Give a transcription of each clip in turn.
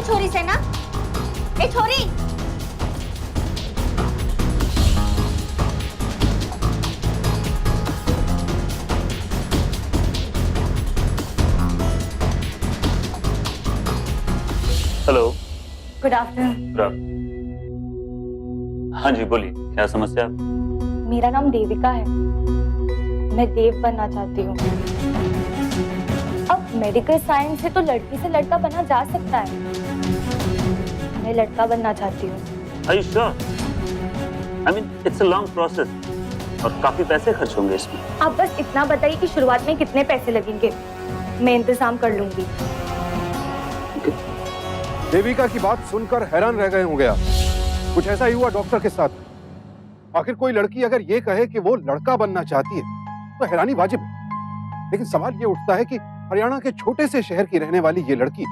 छोरी से ना। ए छोरी, हेलो। Good afternoon. हाँ जी बोलिए, क्या समस्या? मेरा नाम देविका है, मैं देव बनना चाहती हूँ। अब मेडिकल साइंस से तो लड़की से लड़का बना जा सकता है, मैं लड़का बनना चाहती हूँ। Are you sure? I mean, it's a long process और काफी पैसे खर्च होंगे इसमें। आप बस इतना बताइए कि शुरुआत में कितने पैसे लगेंगे, मैं इंतजाम कर लूंगी। देविका की बात सुनकर हैरान रह गए होंगे आप। कुछ ऐसा ही हुआ डॉक्टर के साथ। आखिर कोई लड़की अगर ये कहे कि वो लड़का बनना चाहती है तो हैरानी वाजिब है, लेकिन सवाल ये उठता है कि हरियाणा के छोटे से शहर की रहने वाली ये लड़की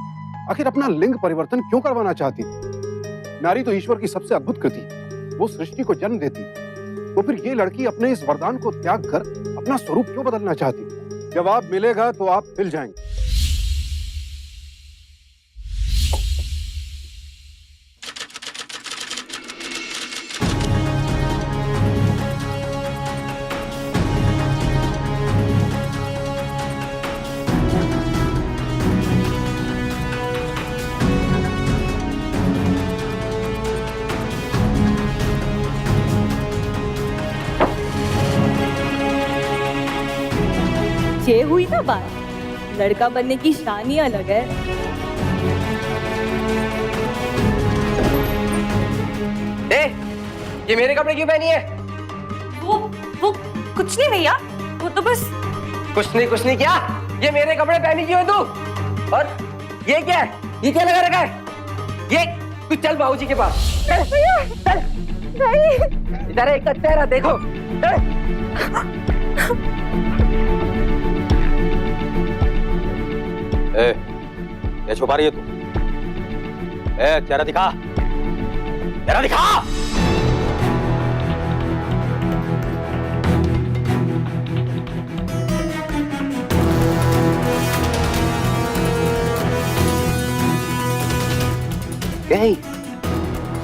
आखिर अपना लिंग परिवर्तन क्यों करवाना चाहती है? नारी तो ईश्वर की सबसे अद्भुत कृति है, वो सृष्टि को जन्म देती है, तो फिर ये लड़की अपने इस वरदान को त्याग कर अपना स्वरूप क्यों बदलना चाहती है? जवाब मिलेगा तो आप हिल जाएंगे। ये हुई ना बात, लड़का बनने की शान ही अलग है। ये मेरे कपड़े क्यों पहनी है? वो कुछ नहीं भैया, वो तो बस कुछ नहीं क्या? ये मेरे कपड़े पहनी क्यों है तू? और ये क्या है? ये क्या लगा रखा है? ये तू चल बाबूजी के पास। चल इधर एक चेहरा देखो। ये छुपा रही है तू? चेहरा दिखा, चेहरा दिखा।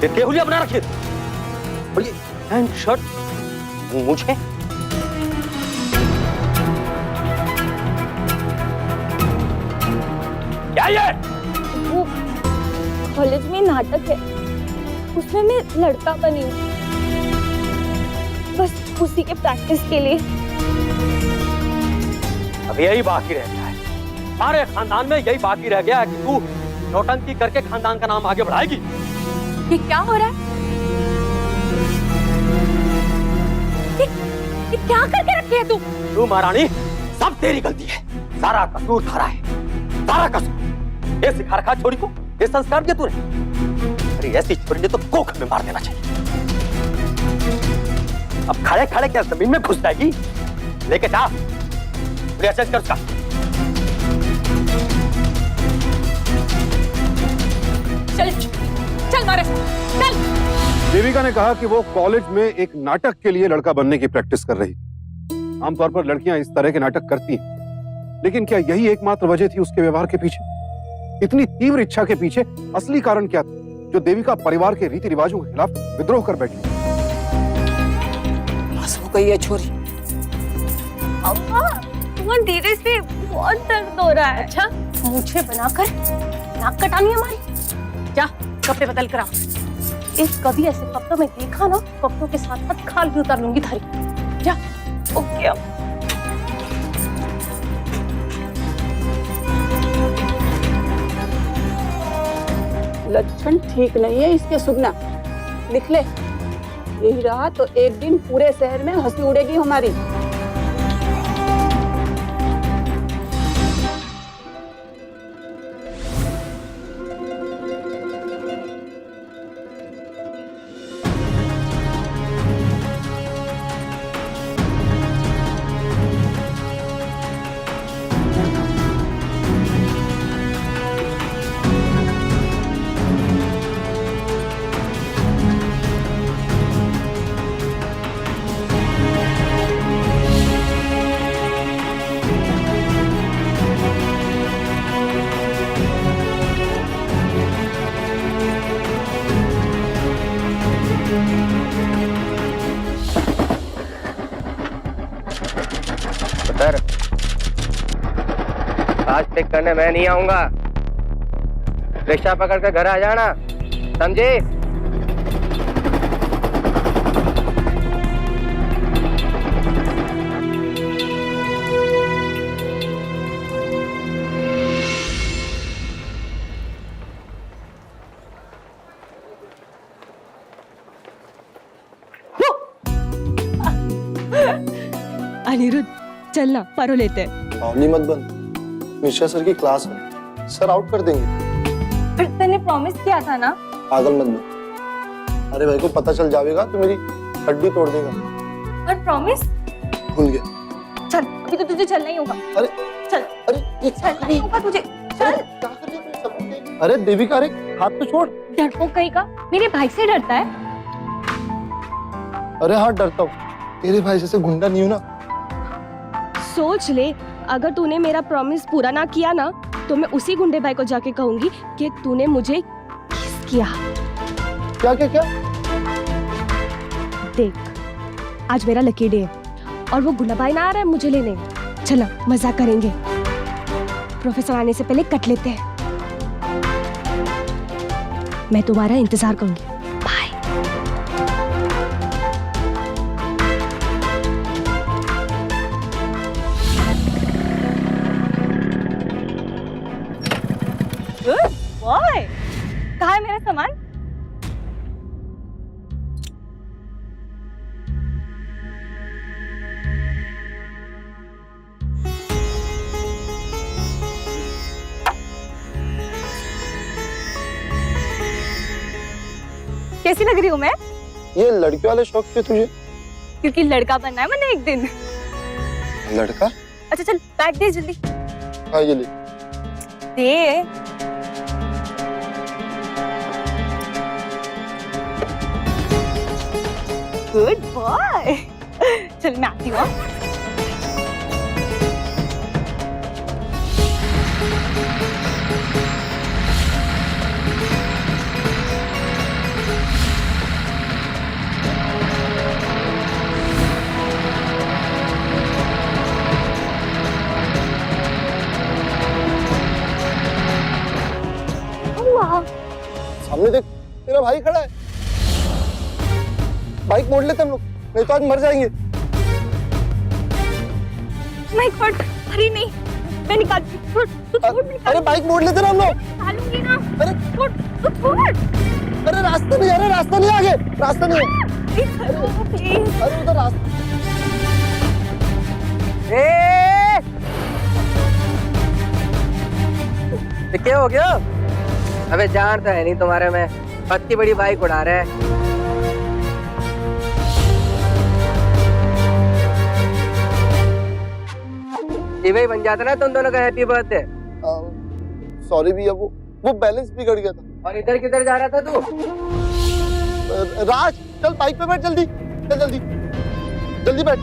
ये केहुलिया बना रखी है और ये पैंट शर्ट मुझे क्या ये? वो कॉलेज में नाटक है, उसमें मैं लड़का बनी हूँ, बस उसी के प्रैक्टिस के लिए। अब यही बाकी रह गया है, सारे खानदान में यही बाकी रह गया है कि तू नौटंकी करके खानदान का नाम आगे बढ़ाएगी। ये क्या हो रहा है? ये क्या करके रखी है तू महारानी? सब तेरी गलती है, सारा कसूर थारा है, सारा कसूर। ये सिखा रखा छोरी को, ये संस्कार दिया तूने। अरे ऐसी छोरी ने तो कोख में मार देना चाहिए। अब खड़े खड़े क्या जमीन में घुस जाएगी? लेके जा, चेंज कर उसका। चल नरेश, चल। देविका ने कहा कि वो कॉलेज में एक नाटक के लिए लड़का बनने की प्रैक्टिस कर रही थी। आमतौर पर लड़कियां इस तरह के नाटक करती हैं, लेकिन क्या यही एकमात्र वजह थी उसके व्यवहार के पीछे? इतनी तीव्र इच्छा के पीछे असली कारण क्या था जो देविका परिवार के रीति रिवाजों के खिलाफ विद्रोह कर बैठी? बस हो गई है छोरी। अम्मा, तुम्हारे धीरे से बहुत दर्द हो रहा है। अच्छा, मुझे बनाकर नाक कटानी है हमारी? जा कपड़े बदल कर आओ। एक कभी ऐसे कपड़ों में देखा ना, कपड़ों के साथ साथ खाल भी उतार लूंगी थारी। जा। ओके। लक्षण ठीक नहीं है इसके सुगना, लिख ले। यही रहा तो एक दिन पूरे शहर में हंसी उड़ेगी हमारी। उतर। आज पिक करने मैं नहीं आऊंगा, रिक्शा पकड़ कर घर आ जाना, समझे? अनिरुद्ध चलना, परो लेते हैं। बावली मत बन, मिश्रा सर की क्लास है, सर आउट कर देंगे। फिर तूने प्रॉमिस किया था ना। पागल मत बन, अरे भाई को पता चल जाएगा तो मेरी हड्डी तोड़ देगा। और प्रॉमिस? भूल गया। चल, अभी तो तुझे चलना ही होगा। अरे चल, अरे ये चलना ही होगा तुझे। चल। क्या कर रही है सब? अरे देविका, अरे हाथ तो छोड़। डरपोक कहीं का, मेरे भाई से डरता है। अरे हाँ डरता हूँ, तेरे भाई जैसे गुंडा नहीं हूँ ना। सोच ले, अगर तूने मेरा प्रॉमिस पूरा ना किया ना तो मैं उसी गुंडे भाई को जाके कहूंगी कि तूने मुझे किस किया। क्या क्या क्या? देख, आज मेरा लकी डे है और वो गुंडा भाई ना आ रहा है मुझे लेने। चलो मजाक करेंगे, प्रोफेसर आने से पहले कट लेते हैं। मैं तुम्हारा इंतजार करूंगी। बाय। Good boy. कहाँ है मेरा सामान? कैसी लग रही हूँ मैं? ये लड़के वाले शौक क्यों तुझे? क्योंकि लड़का बनना है मैंने एक दिन। लड़का? अच्छा चल, बैग दे जल्दी। हाँ ये ले। दे। Good boy. चल मैं आती हूँ। सामने देख, तेरा भाई खड़ा है। बाइक मोड़ लेते हम लोग, नहीं तो आज मर जाएंगे। नहीं फट, अरे नहीं, मैं निकालती हूँ। तू छोड़, अरे बाइक मोड़ लेते ना हम लोग। निकालूंगी ना। अरे छोड़, तू छोड़। अरे रास्ता नहीं, अरे रास्ता नहीं, आगे रास्ता नहीं है। प्लीज। अरे उधर रास्ता। क्या हो गया? अबे जान तो है नहीं तुम्हारे में, इतनी बड़ी बाइक उड़ा रहे हैं। ये भाई बन जाता ना तुम दोनों का हैप्पी बर्थडे। सॉरी भैया, वो बैलेंस बिगड़ गया था। और इधर किधर जा रहा था तू? राज चल बाइक पे बैठ, जल्दी चल, जल्दी जल्दी बैठ।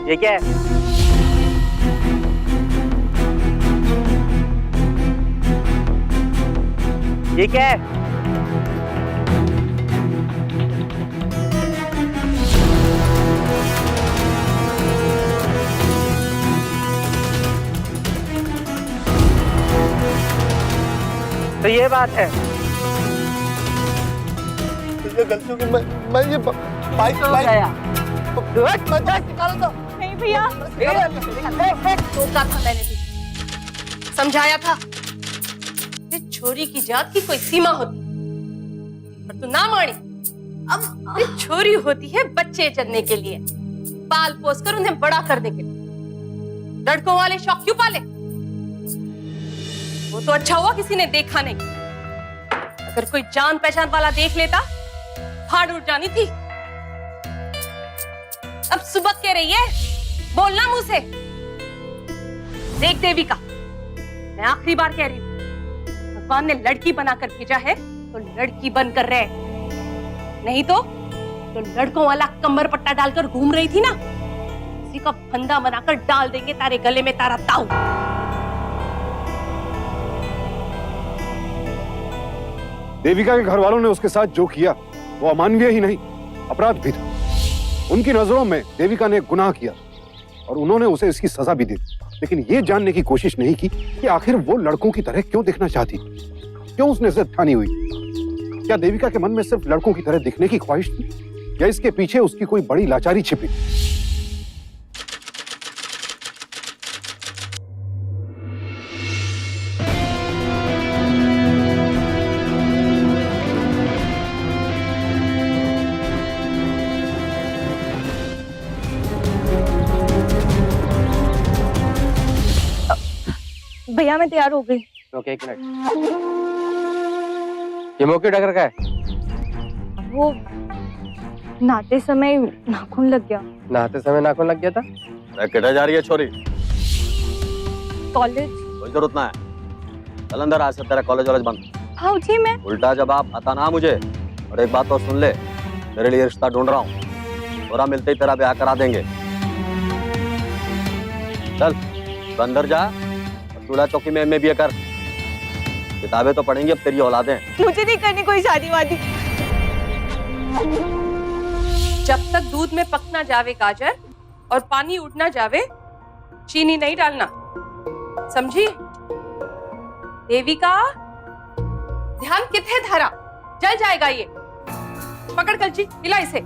ये क्या है? ये क्या है? तो ये बात है। ये गलती होगी, मैं ये बाइक मजाक निकाला था। नहीं भैया, टोका था मैंने भी, समझाया था। छोरी की जात की कोई सीमा होती, पर तू ना मानी। अब छोरी होती है बच्चे जन्ने के लिए, पाल पोस कर उन्हें बड़ा करने के लिए। लड़कों वाले शौक क्यों पाले? वो तो अच्छा हुआ किसी ने देखा नहीं, अगर कोई जान पहचान वाला देख लेता फाड़ उठ जानी थी। अब सुबह कह रही है, बोलना मुंह से। देख देविका, मैं आखिरी बार कह रही हूँ, भगवान ने लड़की बनाकर भेजा है तो लड़की बनकर रहे, नहीं तो जो लड़कों वाला कमर पट्टा डालकर घूम रही थी ना, उसी का फंदा बनाकर डाल देंगे तारे गले में तारा ताऊ। देविका के घर वालों ने उसके साथ जो किया वो अमानवीय ही नहीं, अपराध भी था। उनकी नजरों में देविका ने गुनाह किया और उन्होंने उसे इसकी सजा भी दी, लेकिन ये जानने की कोशिश नहीं की कि आखिर वो लड़कों की तरह क्यों दिखना चाहती, क्यों उसने जिद ठानी हुई। क्या देविका के मन में सिर्फ लड़कों की तरह दिखने की ख्वाहिश थी या इसके पीछे उसकी कोई बड़ी लाचारी छिपी? भैया मैं तैयार हो गई। ओके, एक मिनट। ये मुंह क्यों ढक रखा है? वो नहाते समय नाखून लग गया। नहाते समय नाखून लग गया था? अरे किधर जा रही है छोरी? कॉलेज। कोई जरूरत ना है, चल अंदर। आज से तेरा कॉलेज वॉलेज बंद। भाऊजी मैं उल्टा जवाब आता ना मुझे। और एक बात और सुन ले, तेरे लिए रिश्ता ढूंढ रहा हूँ, थोड़ा मिलते ही तेरा ब्याह करा देंगे। चल तो अंदर जा, चूल्हा चौकी में MA कर। किताबें तो पढ़ेंगे अब तेरी औलादें। मुझे नहीं करनी कोई शादी वादी। जब तक दूध में पक ना जावे गाजर और पानी उड़ ना जावे, चीनी नहीं डालना, समझी? देविका, ध्यान किथे धरा, जल जाएगा ये। पकड़ कलची, हिला इसे।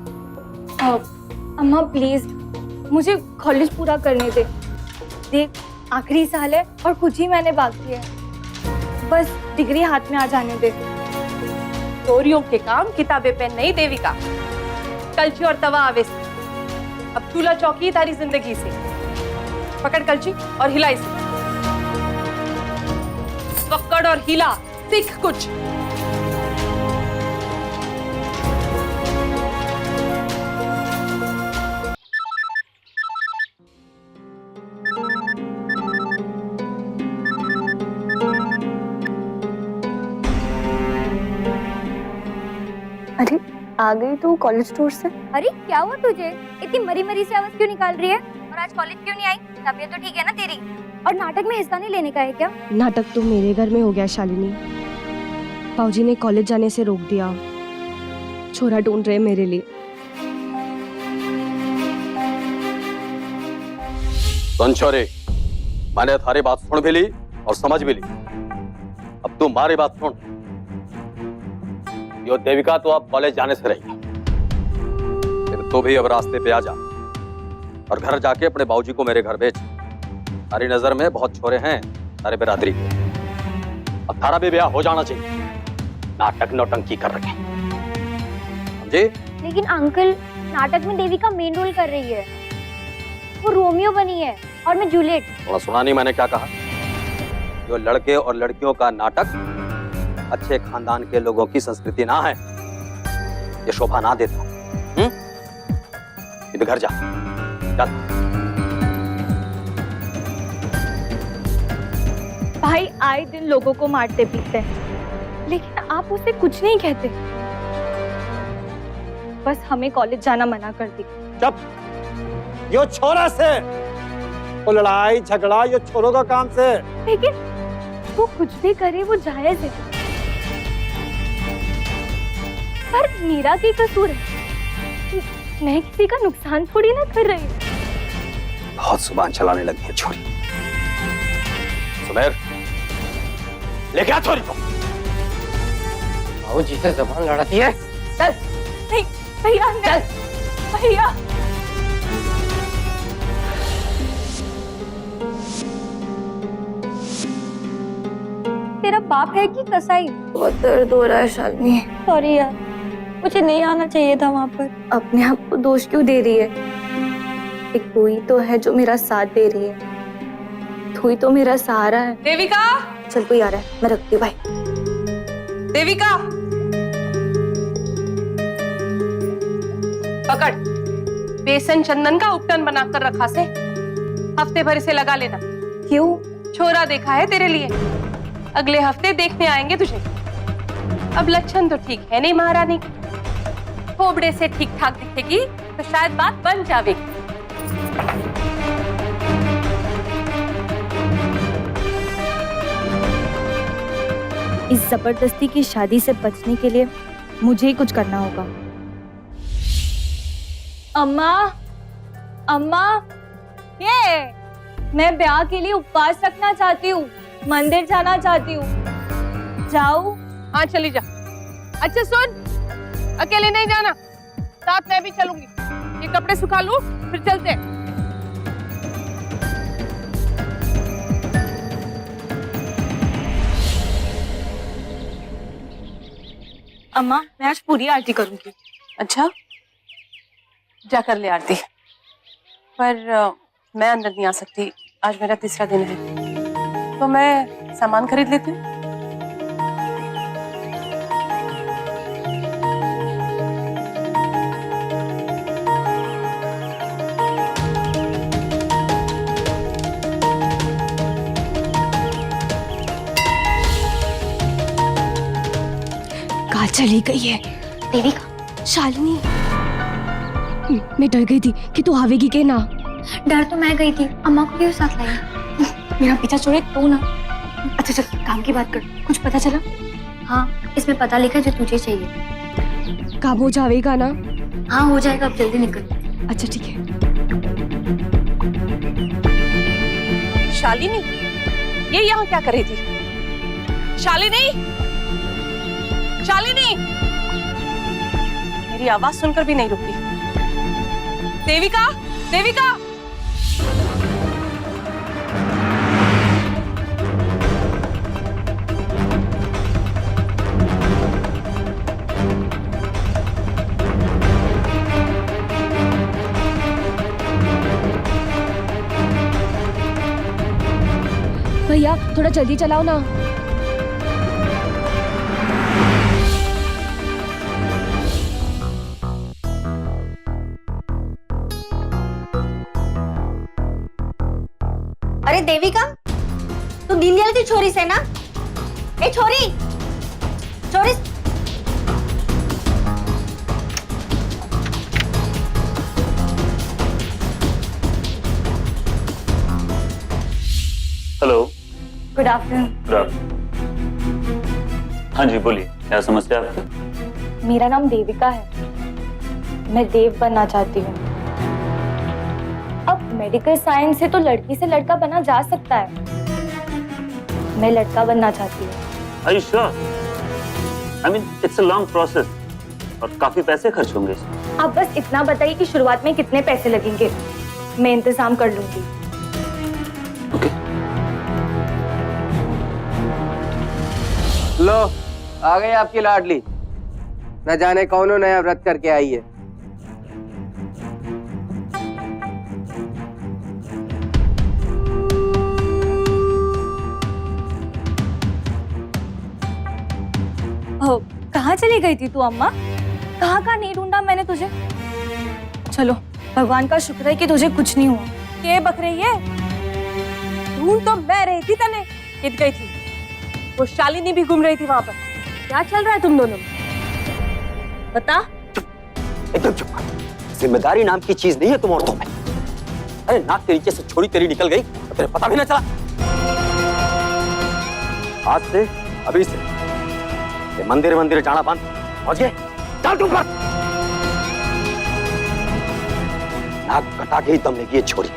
अम्मा प्लीज मुझे कॉलेज पूरा करने दे। देख आखिरी साल है और कुछ ही मैंने बाकी है, बस डिग्री हाथ में आ जाने दे। चोरियों के काम किताबें पेन नहीं देविका, कलची और तवा आवे से। अब चूल्हा चौकी तारी जिंदगी से। पकड़ कलची और हिला इसे। पकड़ और हिला, सीख कुछ। अरे आ गई तू कॉलेज स्टोर से? अरे क्या हुआ तुझे? इतनी मरी मरी से आवाज क्यों निकाल रही है? और आज कॉलेज क्यों नहीं आई? तबीयत तो ठीक है ना तेरी? और नाटक में हिस्सा नहीं लेने का है क्या? नाटक तो मेरे घर में हो गया शालिनी। बाबूजी ने कॉलेज जाने से रोक दिया, छोरा ढूंढ रहे मेरे लिए। सुन छोरी, मैंने थारी बात सुन भी ली और समझ भी ली। अब तू हमारी बात सुन। यो देविका तो अब कॉलेज जाने से रही, फिर तू भी अब रास्ते पे आ जा और घर जाके अपने बाबूजी को मेरे घर भेज। तारी नजर में बहुत छोरे हैं तारे बिरादरी के, अब थारा भी ब्याह हो जाना चाहिए। नाटक नौटंकी कर रखे, समझे? लेकिन अंकल, नाटक में देविका मेन रोल कर रही है। वो रोमियो बनी है और मैं जूलियट। थोड़ा सुना नहीं मैंने क्या कहा? जो लड़के और लड़कियों का नाटक अच्छे खानदान के लोगों की संस्कृति ना है, ये शोभा ना देता। इधर घर जा, चल। भाई आए दिन लोगों को मारते पीटते हैं, लेकिन आप उसे कुछ नहीं कहते। बस हमें कॉलेज जाना मना कर दी। चुप! यो छोरा से वो लड़ाई झगड़ा यो छोरों का काम से। लेकिन वो कुछ भी करे वो जायज है, पर मीरा की कसूर है। मैं किसी का नुकसान थोड़ी ना कर रही हूँ। बहुत जुबान चलाने लगी है छोरी। सुमेर, लेके आ छोरी को। बाबूजी से जबान लड़ाती है। चल। नहीं भैया, चल भैया। तेरा बाप है कि कसाई? बहुत दर्द हो रहा है शालिनी। सॉरी यार, मुझे नहीं आना चाहिए था वहाँ पर। अपने आप को दोष क्यों दे रही है? एक तू ही तो है जो मेरा साथ दे रही है, तू ही तो मेरा सहारा है। देविका, चल कोई आ रहा है, मैं रखती हूँ। भाई देविका, पकड़। बेसन चंदन का उपटन बनाकर रखा से, हफ्ते भर इसे लगा लेना। क्यों? छोरा देखा है तेरे लिए, अगले हफ्ते देखने आएंगे तुझे। अब लक्षण तो ठीक है नहीं महारानी, थोबड़े से ठीक ठाक दिखेगी तो शायद बात बन जावेगी। इस जबरदस्ती की शादी से बचने के लिए मुझे ही कुछ करना होगा। अम्मा, अम्मा, ये मैं ब्याह के लिए उपवास रखना चाहती हूँ, मंदिर जाना चाहती हूँ। जाऊँ? हाँ चली जा। अच्छा सुन, अकेले नहीं जाना, साथ मैं भी चलूंगी। ये कपड़े सुखा लूं फिर चलते हैं। अम्मा, मैं आज पूरी आरती करूंगी। अच्छा, जा कर ले आरती। पर मैं अंदर नहीं आ सकती, आज मेरा तीसरा दिन है, तो मैं सामान खरीद लेती हूँ। कहाँ चली गई है देविका, शालिनी? मैं डर गई थी कि तू आवेगी के ना। डर तो मैं गई थी, अम्मा को क्यों साथ लाई? मेरा पीछा छोड़े तो ना। अच्छा चल, काम की बात कर। कुछ पता चला? हाँ, इसमें पता लिखा है जो तुझे चाहिए। काम हो जाएगा ना? हाँ हो जाएगा, अब जल्दी निकल। अच्छा ठीक है। शालिनी, ये यहाँ क्या कर रही थी? शालिनी, शालिनी, मेरी आवाज सुनकर भी नहीं रुकी। देविका, देविका, भैया थोड़ा जल्दी चलाओ ना। अरे देविका, तू दिल्ली वाली थी छोरी से ना? ए छोरी, छोरी। Hello. Good afternoon. Good afternoon. हाँ जी बोलिए, क्या समस्या है आपकी? मेरा नाम देविका है, मैं देव बनना चाहती हूँ। अब मेडिकल साइंस से तो लड़की से लड़का बना जा सकता है, मैं लड़का बनना चाहती हूँ। Are you sure? I mean, it's a long process और काफी पैसे खर्च होंगे इसमें। आप बस इतना बताइए कि शुरुआत में कितने पैसे लगेंगे, मैं इंतजाम कर लूंगी। लो, आ गई आपकी लाडली। न जाने कौनो नया व्रत करके आई है। कहाँ चली गई थी तू अम्मा? कहाँ कहाँ नहीं ढूंढा मैंने तुझे। चलो, भगवान का शुक्र है कि तुझे कुछ नहीं हुआ। के बक रही है? ढूंढ तो मैं रही थी, तने कित गई थी? वो शालिनी भी घूम रही थी वहां पर। क्या चल रहा है तुम दोनों में? बता। एकदम चुप कर। जिम्मेदारी नाम की चीज नहीं है तुम औरतों में। अरे नाक के नीचे से छोरी तेरी निकल गई तो तेरे पता भी ना चला। आज से, अभी से ये मंदिर मंदिर जाना बंद। पहुंच गए? चल तुम पर। नाक कटा के ही दम लेगी ये छोरी।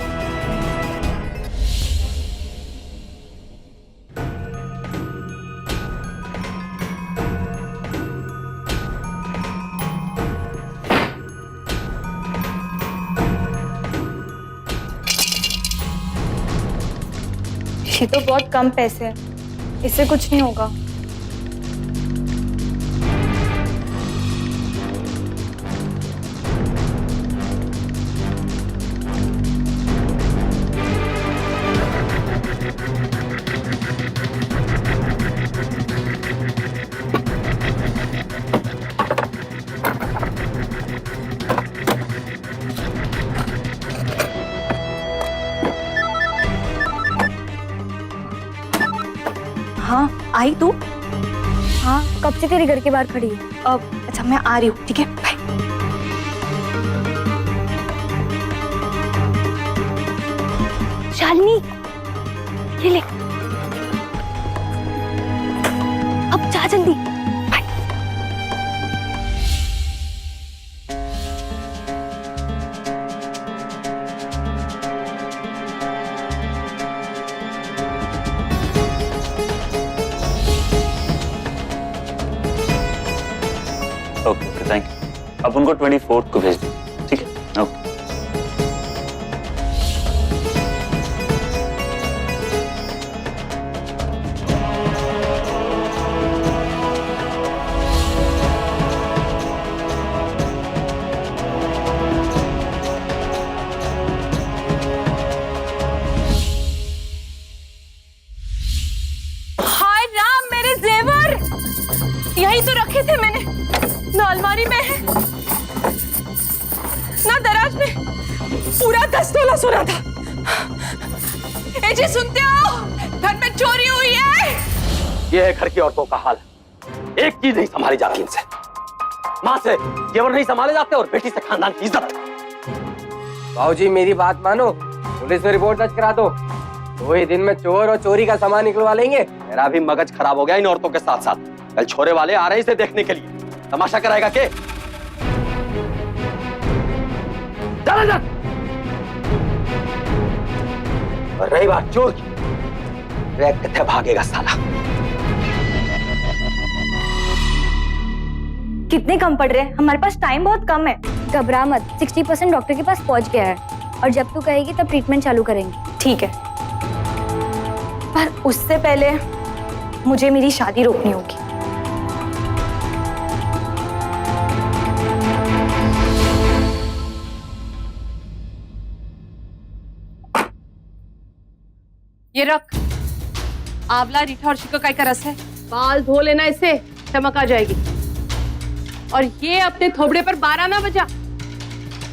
ये तो बहुत कम पैसे हैं, इससे कुछ नहीं होगा। हाँ, आई तू? हाँ, कब से तेरे घर के बाहर खड़ी है? अच्छा मैं आ रही हूँ, ठीक है, बाय। शालिनी, ये ले, अब जा जल्दी। Okay okay, thank you. अब उनको 24 को भेज दीजिए, ठीक है? ओके। हाय राम, मेरे जेवर यहीं तो रखे थे मैंने, ना अलमारी में है ना दराज में। पूरा 10 तोला सोना था। ए जी, सुनते हो? घर में चोरी हुई है। ये है घर की औरतों का हाल। एक चीज नहीं संभाली जाती इनसे। माँ से जेवर नहीं संभाले जाते और बेटी से खानदान की इज्जत। बाबूजी मेरी बात मानो, पुलिस में रिपोर्ट दर्ज करा दो। 2 ही दिन में चोर और चोरी का सामान निकलवा लेंगे। मेरा भी मगज खराब हो गया इन औरतों के साथ साथ। कल छोरे वाले आ रहे हैं इसे देखने के लिए। तमाशा कराएगा के? चल जा। और रही बात चोर की, कितने भागेगा साला। कितने कम पड़ रहे हैं? हमारे पास टाइम बहुत कम है। घबरा मत, 60% डॉक्टर के पास पहुंच गया है और जब तू कहेगी तब ट्रीटमेंट चालू करेंगे। ठीक है, पर उससे पहले मुझे मेरी शादी रोकनी होगी। ये रख, आंवला, रीठा और शिकाकाई का रस है। बाल धो लेना, इससे चमक आ जाएगी। और ये अपने थोबड़े पर 12 ना बजा।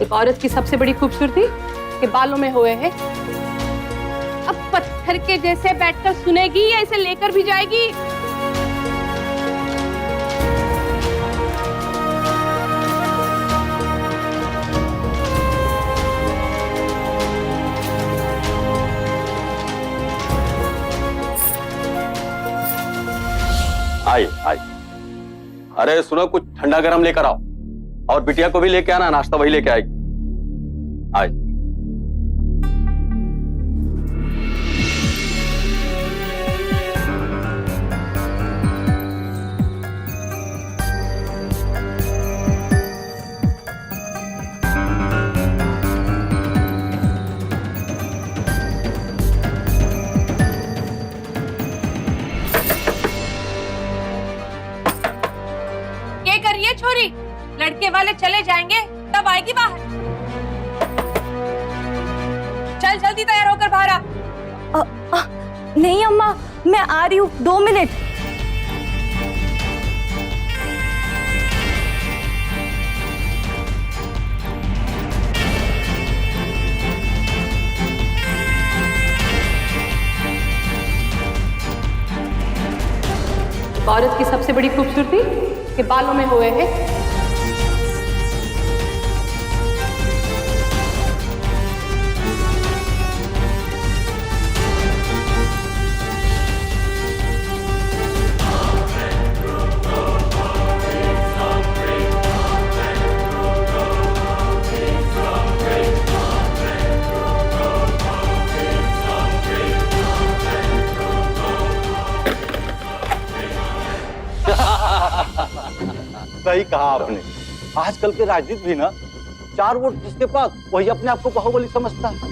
एक औरत की सबसे बड़ी खूबसूरती के बालों में हुए है। अब पत्थर के जैसे बैठकर सुनेगी या इसे लेकर भी जाएगी? आई आई। अरे सुनो, कुछ ठंडा गरम लेकर आओ और बिटिया को भी लेके आना, नाश्ता वही लेके आएगी। आई। छोरी, लड़के वाले चले जाएंगे तब आएगी बाहर। चल जल्दी तैयार होकर बाहर आ। नहीं अम्मा, मैं आ रही हूँ, 2 मिनट। औरत की सबसे बड़ी खूबसूरती के बालों में हुए हैं। सही कहा आपने। आजकल के राजनीति भी ना, 4 वोट जिसके पास वही अपने आप को बाहुबली समझता है।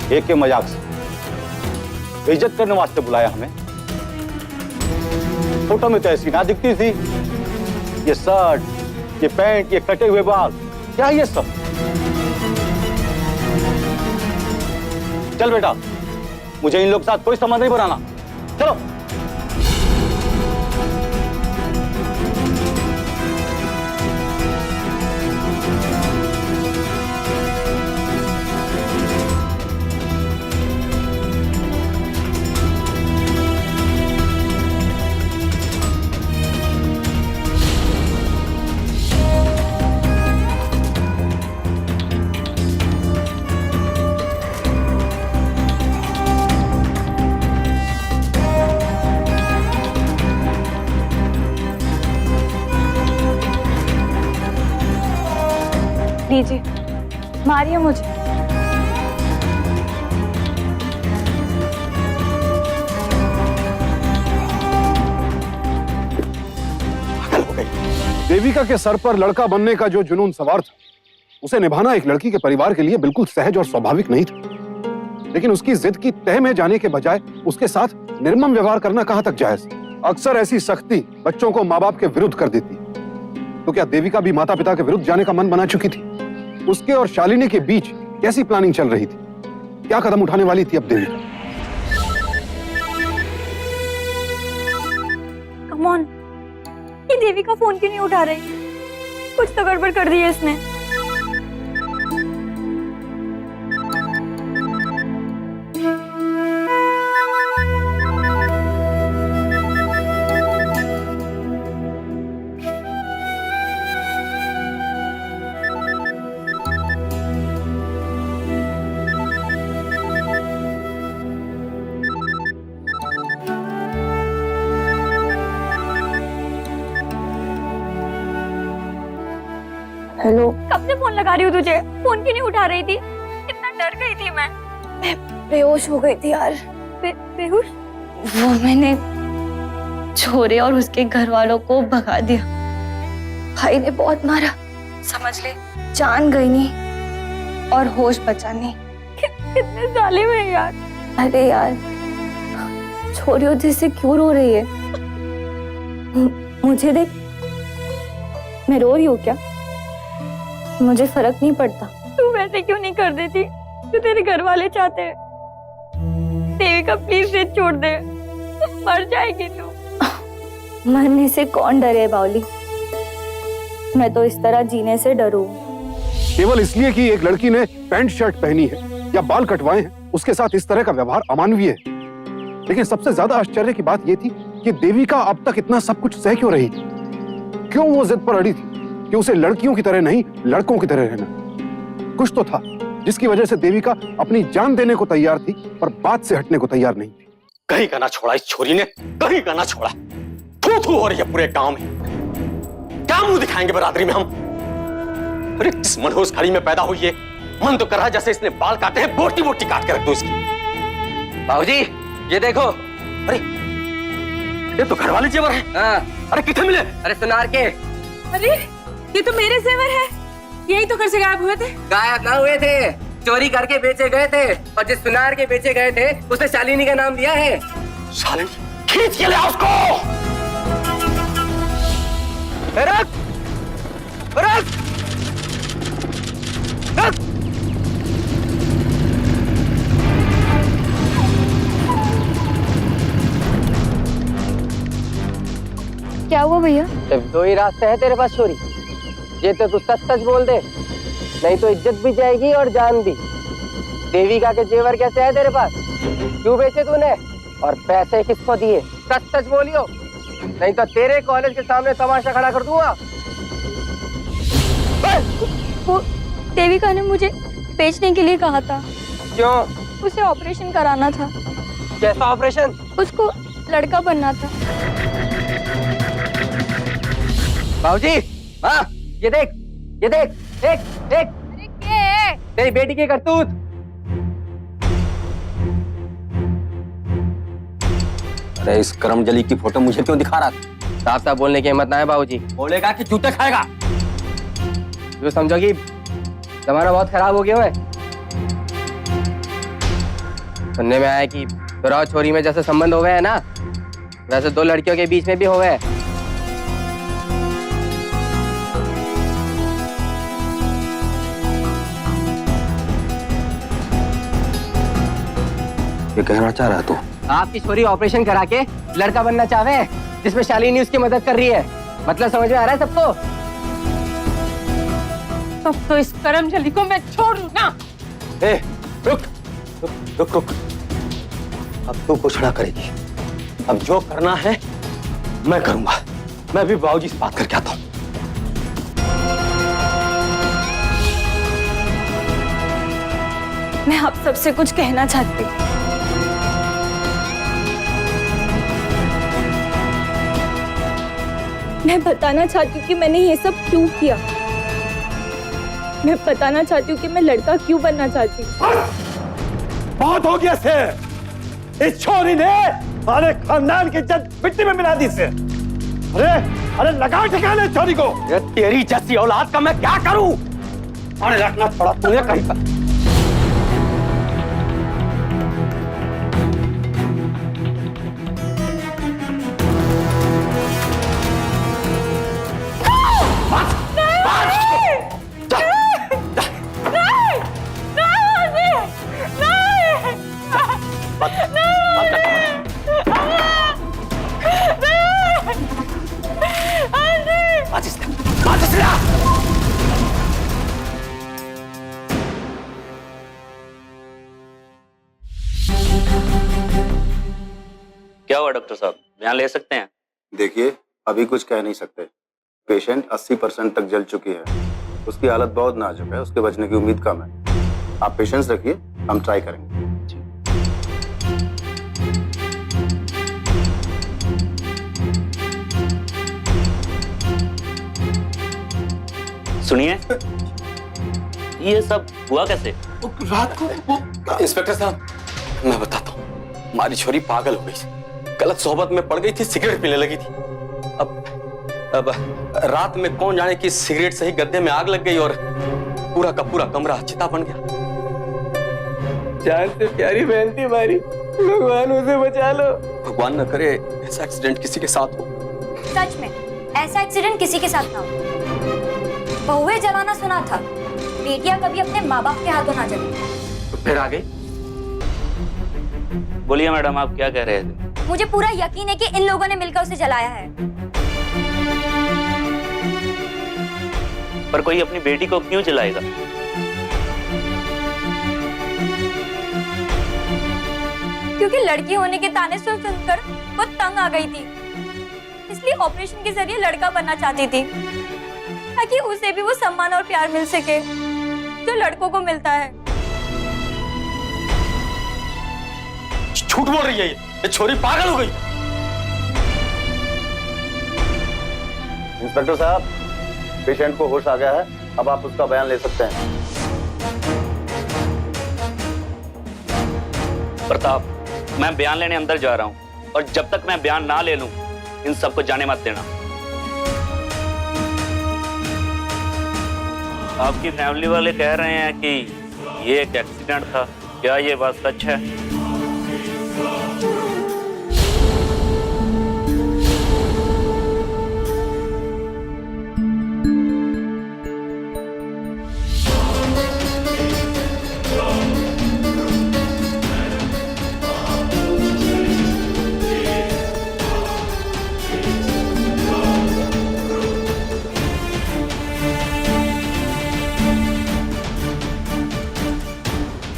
एक के मजाक से बेइज्जत करने वास्ते बुलाया हमें। फोटो में तो ऐसी ना दिखती थी। ये शर्ट, ये पैंट, ये कटे हुए बाल, क्या ये सब? चल बेटा, मुझे इन लोग के साथ कोई संबंध नहीं बनाना। चलो। लीजिए, मारिए मुझे। देविका के सर पर लड़का बनने का जो जुनून सवार था, उसे निभाना एक लड़की के परिवार के लिए बिल्कुल सहज और स्वाभाविक नहीं था। लेकिन उसकी जिद की तह में जाने के बजाय उसके साथ निर्मम व्यवहार करना कहां तक जायज? अक्सर ऐसी सख्ती बच्चों को माँ बाप के विरुद्ध कर देती। तो क्या देविका भी माता पिता के विरुद्ध जाने का मन बना चुकी थी? उसके और शालिनी के बीच कैसी प्लानिंग चल रही थी? क्या कदम उठाने वाली थी अब देविका? कम ऑन, ये देविका फोन क्यों नहीं उठा रही? कुछ तो गड़बड़ कर दी है इसने। हेलो, कब से फोन लगा रही हूँ तुझे, फोन क्यों नहीं उठा रही थी? कितना डर गई थी मैं बेहोश हो गई थी यार। बेहोश? वो मैंने छोरे और उसके घर वालों को भगा दिया। भाई ने बहुत मारा, समझ ले जान गई नहीं और होश बचा नहीं। कितने जालिम है यार। अरे यार, छोरियों जैसे क्यों रो रही है? मुझे देख, मैं रो रही हूँ क्या? मुझे फर्क नहीं पड़ता। तू वैसे क्यों नहीं कर देती जो तेरे घर वाले चाहते हैं? देविका प्लीज जिद छोड़ दे, मर जाएगी तू। मरने से कौन डरे बावली? मैं तो इस तरह जीने से डरू। केवल इसलिए कि एक लड़की ने पैंट शर्ट पहनी है या बाल कटवाए हैं, उसके साथ इस तरह का व्यवहार अमानवीय है। लेकिन सबसे ज्यादा आश्चर्य की बात यह थी कि देविका अब तक इतना सब कुछ सह क्यों रही थी? क्यों वो जिद पर अड़ी थी कि उसे लड़कियों की तरह नहीं, लड़कों की तरह रहना? कुछ तो था जिसकी वजह से देविका अपनी जान देने को तैयार थी, पर बात से हटने को तैयार नहीं थी। कहीं का ना छोड़ा इस छोरी ने, कहीं का ना छोड़ा। थू थू हो रही है पूरे गांव में। क्या मुंह दिखाएंगे बरादरी में हम? अरे किस मनहूस घड़ी में पैदा हुई है। मन तो कर रहा जैसे इसने बाल काटे हैं, बोटी बोटी काट के रख दो इसकी। बाबूजी, ये देखो। अरे ये तो घर वाले जेवर हैं। हाँ। अरे कितने मिले? अरे सुनार के। अरे ये तो मेरे जेवर है, यही तो घर से गायब हुए थे। गायब ना हुए थे, चोरी करके बेचे गए थे। और जिस सुनार के बेचे गए थे उसने शालिनी का नाम दिया है। शालिनी? खींच के ले आओ उसको। रख, रख, रख। क्या हुआ भैया? सिर्फ दो ही रास्ते हैं तेरे पास छोरी। ये तो तू सच सच बोल दे, नहीं तो इज्जत भी जाएगी और जान भी। देविका के जेवर कैसे है तेरे पास? क्यों बेचे तूने और पैसे किसको दिए? सच सच बोलियो, नहीं तो तेरे कॉलेज के सामने तमाशा खड़ा कर दूंगा। वो देविका ने मुझे बेचने के लिए कहा था। क्यों? उसे ऑपरेशन कराना था। कैसा ऑपरेशन? उसको लड़का बनना था। बाबूजी, हाँ, ये देख, ये देख, देख, देख। अरे क्या है? तेरी बेटी की करतूत। अरे इस करमजली की फोटो मुझे क्यों दिखा रहा? साफ साफ बोलने की हिम्मत ना है बाबूजी। बोलेगा कि जूते खाएगा? जो समझो कि जमाना बहुत खराब हो गया है। सुनने में आया कि छोरा और छोरी में जैसे संबंध हो गए है ना, वैसे दो लड़कियों के बीच में भी हो गए। ये कहना चाह रहा तू? आपकी छोरी ऑपरेशन करा के लड़का बनना चाहे, जिसमें शालिनी उसकी मदद कर रही है। मतलब समझ में आ रहा है सबको? तब तो इस करमजली को मैं छोड़ दूं ना। ए, रुक, रुक, रुक, रुक। अब तू कुछ ना करेगी। अब जो करना है मैं करूंगा। मैं भी बाबूजी से बात करके आता हूँ। मैं आप सबसे कुछ कहना चाहती हूँ। मैं बताना चाहती हूँ कि मैंने ये सब क्यों किया। मैं बताना चाहती हूँ कि मैं लड़का क्यों बनना चाहती हूँ। बहुत हो गया से। इस छोरी ने हमारे खानदान की इज्जत मिट्टी में मिला दी से। अरे अरे लगा ठिकाने छोरी को। ये तेरी जैसी औलाद का मैं क्या करूं? अरे रखना पड़ा तूने कहीं पर। क्या हुआ डॉक्टर साहब, बयान ले सकते हैं? देखिए, अभी कुछ कह नहीं सकते। पेशेंट 80% तक जल चुकी है। उसकी हालत बहुत नाजुक है, उसके बचने की उम्मीद कम है। आप पेशेंस रखिए, हम ट्राई करेंगे। सुनिए, ये सब हुआ कैसे? रात को इंस्पेक्टर साहब, मैं बताता हूँ। हमारी छोरी पागल हो गई, गलत सोहबत में पड़ गई थी, सिगरेट पीने लगी थी। अब रात में कौन जाने कि सिगरेट से ही गद्दे में आग लग गई और पूरा का पूरा कमरा चिता बन गया। जान से प्यारी बहन थी हमारी, भगवान उसे बचा लो। भगवान न करे ऐसा एक्सीडेंट किसी के साथ हो। सच में ऐसा एक्सीडेंट किसी के साथ ना हो। बहुएं जलाना सुना था, बेटियां कभी अपने माँ बाप के हाथों ना जले। तो फिर आगे बोलिए मैडम, आप क्या कह रहे थे? मुझे पूरा यकीन है कि इन लोगों ने मिलकर उसे जलाया है। पर कोई अपनी बेटी को क्यों जलाएगा? क्योंकि लड़की होने के ताने सुन सुनकर वो तंग आ गई थी, इसलिए ऑपरेशन के जरिए लड़का बनना चाहती थी, ताकि उसे भी वो सम्मान और प्यार मिल सके जो लड़कों को मिलता है। झूठ बोल रही है ये छोरी पागल हो गई। इंस्पेक्टर साहब, पेशेंट को होश आ गया है, अब आप उसका बयान ले सकते हैं। प्रताप, मैं बयान लेने अंदर जा रहा हूँ और जब तक मैं बयान ना ले लूं, इन सबको जाने मत देना। आपकी फैमिली वाले कह रहे हैं कि ये एक एक्सीडेंट था, क्या ये बात सच है?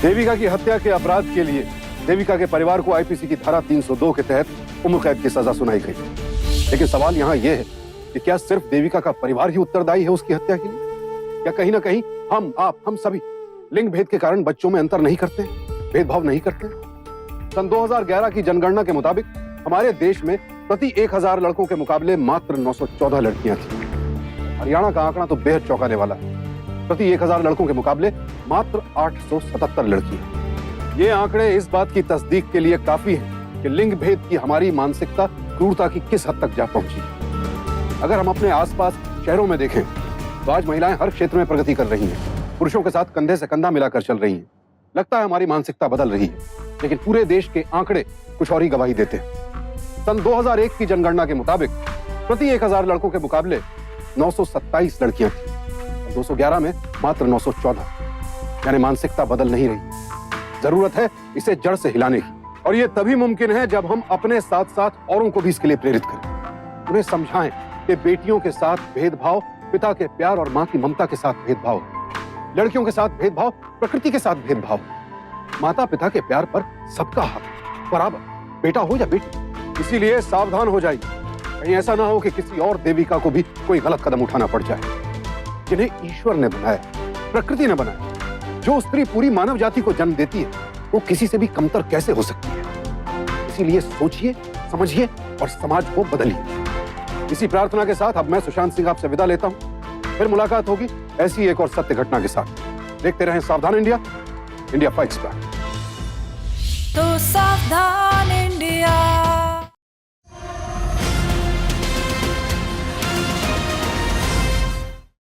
देविका की हत्या के अपराध के लिए देविका के परिवार को आईपीसी की धारा 302 के तहत उम्र कैद की सजा सुनाई गई। लेकिन सवाल यहाँ यह है कि क्या सिर्फ देविका का परिवार ही उत्तरदायी है उसकी हत्या के लिए, या कहीं ना कहीं हम सभी लिंग भेद के कारण बच्चों में अंतर नहीं करते, भेदभाव नहीं करते? सन 2011 की जनगणना के मुताबिक हमारे देश में प्रति 1000 लड़कों के मुकाबले मात्र 914 लड़कियां थी। हरियाणा का आंकड़ा तो बेहद चौंकाने वाला है, प्रति 1000 लड़कों के मुकाबले मात्र 877 लड़कियां। ये आंकड़े इस बात की तस्दीक के लिए काफी हैं कि लिंग भेद की हमारी मानसिकता क्रूरता की किस हद तक जा पहुंची। अगर हम अपने आसपास शहरों में देखें तो आज महिलाएं हर क्षेत्र में प्रगति कर रही हैं, पुरुषों के साथ कंधे से कंधा मिलाकर चल रही हैं। लगता है हमारी मानसिकता बदल रही है, लेकिन पूरे देश के आंकड़े कुछ और ही गवाही देते हैं। सन 2001 की जनगणना के मुताबिक प्रति 1000 लड़कों के मुकाबले 927 लड़कियां थी, 2011 में मात्र 914। यानी मानसिकता बदल नहीं रही, जरूरत है इसे जड़ से हिलाने की। और ये तभी मुमकिन है जब हम अपने साथ साथ औरों को भी इसके लिए प्रेरित करें, उन्हें समझाएं कि बेटियों के साथ भेदभाव पिता के प्यार और माँ की ममता के साथ भेदभाव, लड़कियों के साथ भेदभाव प्रकृति के साथ भेदभाव। माता पिता के प्यार पर सबका हक बराबर, बेटा हो या बेटी। इसीलिए सावधान हो जाइए, कहीं ऐसा ना हो कि किसी और देविका को भी कोई गलत कदम उठाना पड़ जाए। जिन्हें ईश्वर ने बनाया, प्रकृति ने बनाया, जो स्त्री पूरी मानव जाति को जन्म देती है, वो किसी से भी कमतर कैसे हो सकती है? इसीलिए सोचिए, समझिए और समाज को बदलिए। इसी प्रार्थना के साथ अब मैं सुशांत सिंह आपसे विदा लेता हूं। फिर मुलाकात होगी ऐसी एक और सत्य घटना के साथ। देखते रहें सावधान इंडिया, इंडिया फाइट्स बैक। तो सावधान इंडिया।